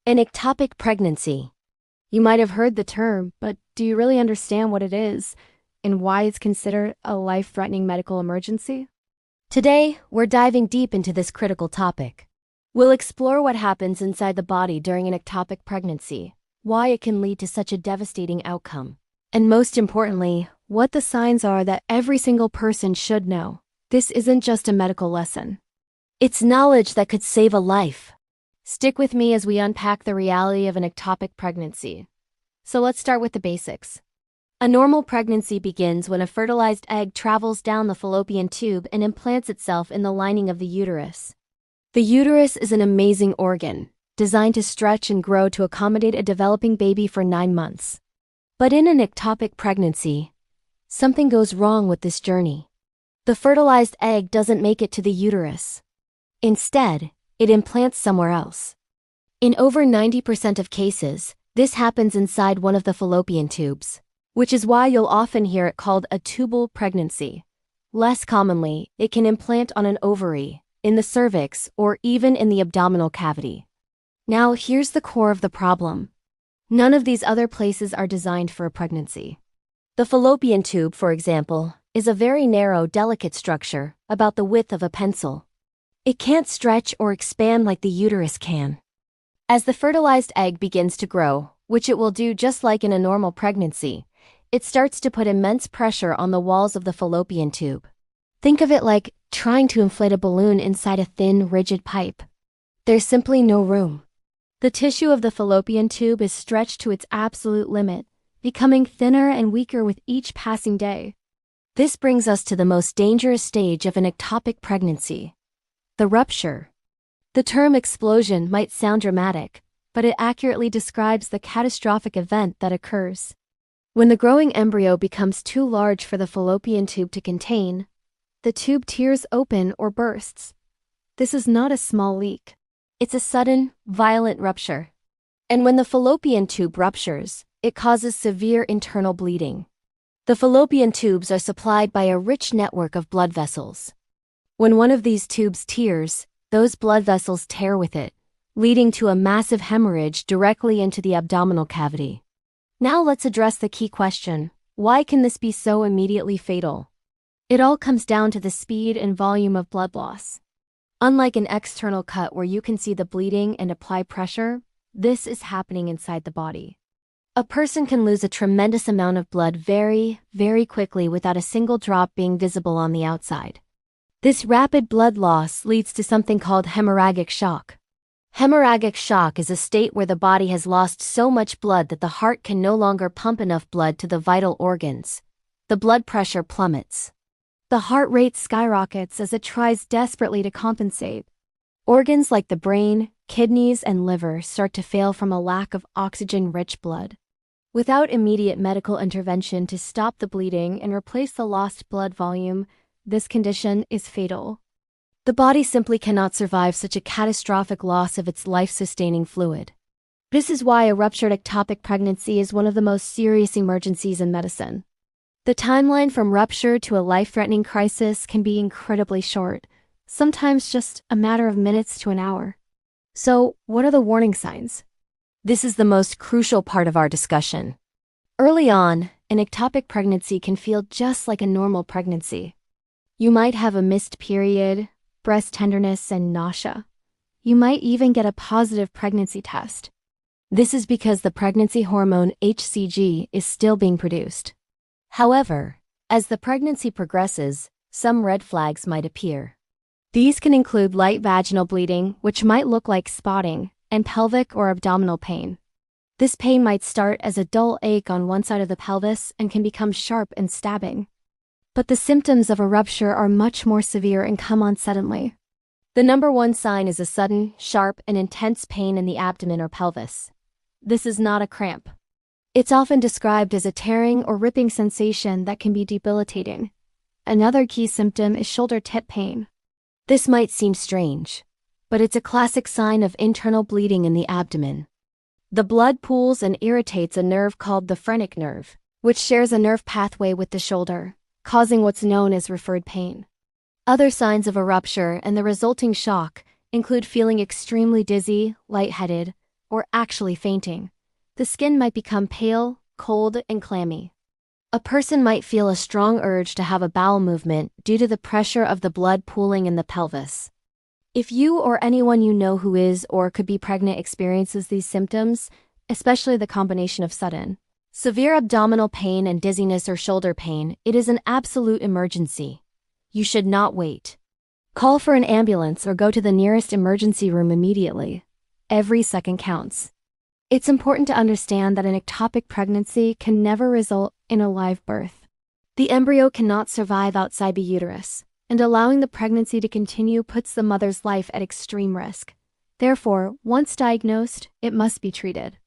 An ectopic pregnancy. You might have heard the term, but do you really understand what it is and why it's considered a life-threatening medical emergency? Today, we're diving deep into this critical topic. We'll explore what happens inside the body during an ectopic pregnancy, why it can lead to such a devastating outcome, And most importantly, what the signs are that every single person should know. This isn't just a medical lesson. it's knowledge that could save a life. Stick with me as we unpack the reality of an ectopic pregnancy. So let's start with the basics. A normal pregnancy begins when a fertilized egg travels down the fallopian tube and implants itself in the lining of the uterus. The uterus is an amazing organ, designed to stretch and grow to accommodate a developing baby for 9 months. But in an ectopic pregnancy, something goes wrong with this journey. The fertilized egg doesn't make it to the uterus. Instead, it implants somewhere else. In over 90% of cases, this happens inside one of the fallopian tubes, which is why you'll often hear it called a tubal pregnancy. Less commonly, it can implant on an ovary, in the cervix, or even in the abdominal cavity. Now, here's the core of the problem. None of these other places are designed for a pregnancy. The fallopian tube, for example, is a very narrow, delicate structure, about the width of a pencil. It can't stretch or expand like the uterus can. As the fertilized egg begins to grow, which it will do just like in a normal pregnancy, it starts to put immense pressure on the walls of the fallopian tube. Think of it like trying to inflate a balloon inside a thin, rigid pipe. There's simply no room. The tissue of the fallopian tube is stretched to its absolute limit, becoming thinner and weaker with each passing day. This brings us to the most dangerous stage of an ectopic pregnancy: the rupture. The term explosion might sound dramatic, but it accurately describes the catastrophic event that occurs when the growing embryo becomes too large for the fallopian tube to contain. The tube tears open or bursts. This is not a small leak. It's a sudden, violent rupture. And when the fallopian tube ruptures, it causes severe internal bleeding. The fallopian tubes are supplied by a rich network of blood vessels. When one of these tubes tears, those blood vessels tear with it, leading to a massive hemorrhage directly into the abdominal cavity. Now let's address the key question: why can this be so immediately fatal? It all comes down to the speed and volume of blood loss. Unlike an external cut where you can see the bleeding and apply pressure, this is happening inside the body. A person can lose a tremendous amount of blood very, very quickly without a single drop being visible on the outside. This rapid blood loss leads to something called hemorrhagic shock. Hemorrhagic shock is a state where the body has lost so much blood that the heart can no longer pump enough blood to the vital organs. The blood pressure plummets. The heart rate skyrockets as it tries desperately to compensate. Organs like the brain, kidneys, and liver start to fail from a lack of oxygen-rich blood. Without immediate medical intervention to stop the bleeding and replace the lost blood volume, this condition is fatal. The body simply cannot survive such a catastrophic loss of its life-sustaining fluid. This is why a ruptured ectopic pregnancy is one of the most serious emergencies in medicine. The timeline from rupture to a life-threatening crisis can be incredibly short, sometimes just a matter of minutes to an hour. So, what are the warning signs? This is the most crucial part of our discussion. Early on, an ectopic pregnancy can feel just like a normal pregnancy. You might have a missed period, breast tenderness, and nausea. You might even get a positive pregnancy test. This is because the pregnancy hormone HCG is still being produced. However, as the pregnancy progresses, some red flags might appear. These can include light vaginal bleeding, which might look like spotting, and pelvic or abdominal pain. This pain might start as a dull ache on one side of the pelvis and can become sharp and stabbing. But the symptoms of a rupture are much more severe and come on suddenly. The number one sign is a sudden, sharp, and intense pain in the abdomen or pelvis. This is not a cramp. It's often described as a tearing or ripping sensation that can be debilitating. Another key symptom is shoulder tip pain. This might seem strange, but it's a classic sign of internal bleeding in the abdomen. The blood pools and irritates a nerve called the phrenic nerve, which shares a nerve pathway with the shoulder, causing what's known as referred pain. Other signs of a rupture and the resulting shock include feeling extremely dizzy, lightheaded, or actually fainting. The skin might become pale, cold, and clammy. A person might feel a strong urge to have a bowel movement due to the pressure of the blood pooling in the pelvis. If you or anyone you know who is or could be pregnant experiences these symptoms, especially the combination of sudden, severe abdominal pain and dizziness or shoulder pain, it is an absolute emergency. You should not wait. Call for an ambulance or go to the nearest emergency room immediately. Every second counts. It's important to understand that an ectopic pregnancy can never result in a live birth. The embryo cannot survive outside the uterus, and allowing the pregnancy to continue puts the mother's life at extreme risk. Therefore, once diagnosed, it must be treated.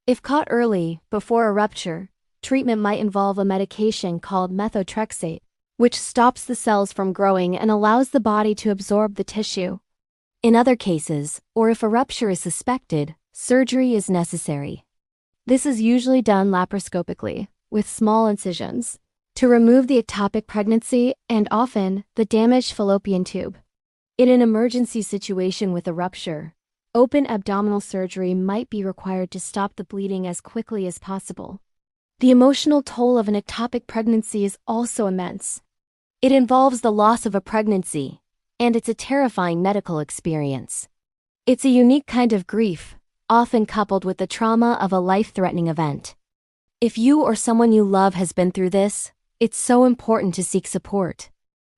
If caught early, before a rupture, treatment might involve a medication called methotrexate, which stops the cells from growing and allows the body to absorb the tissue. In other cases, or if a rupture is suspected, surgery is necessary. This is usually done laparoscopically, with small incisions, to remove the ectopic pregnancy and often the damaged fallopian tube. In an emergency situation with a rupture, open abdominal surgery might be required to stop the bleeding as quickly as possible. The emotional toll of an ectopic pregnancy is also immense. It involves the loss of a pregnancy, and it's a terrifying medical experience. It's a unique kind of grief, often coupled with the trauma of a life-threatening event. If you or someone you love has been through this, it's so important to seek support.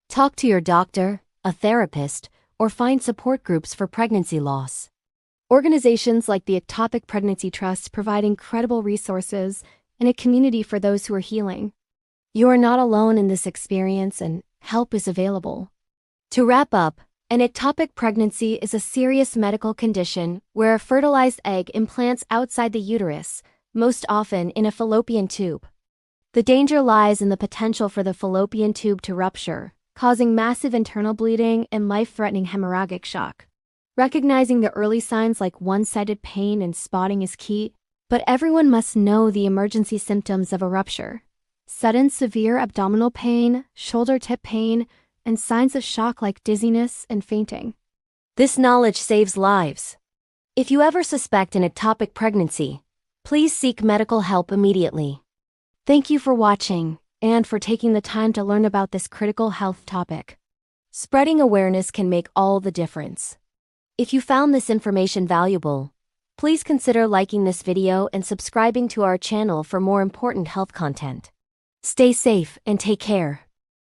Talk to your doctor, a therapist, or find support groups for pregnancy loss. Organizations like the Ectopic Pregnancy Trust provide incredible resources and a community for those who are healing. You are not alone in this experience, and help is available. To wrap up, an ectopic pregnancy is a serious medical condition where a fertilized egg implants outside the uterus, most often in a fallopian tube. The danger lies in the potential for the fallopian tube to rupture, causing massive internal bleeding and life-threatening hemorrhagic shock. Recognizing the early signs like one-sided pain and spotting is key, but everyone must know the emergency symptoms of a rupture: sudden severe abdominal pain, shoulder tip pain, and signs of shock like dizziness and fainting. This knowledge saves lives. If you ever suspect an ectopic pregnancy, please seek medical help immediately. Thank you for watching and for taking the time to learn about this critical health topic. Spreading awareness can make all the difference. If you found this information valuable, please consider liking this video and subscribing to our channel for more important health content. Stay safe and take care.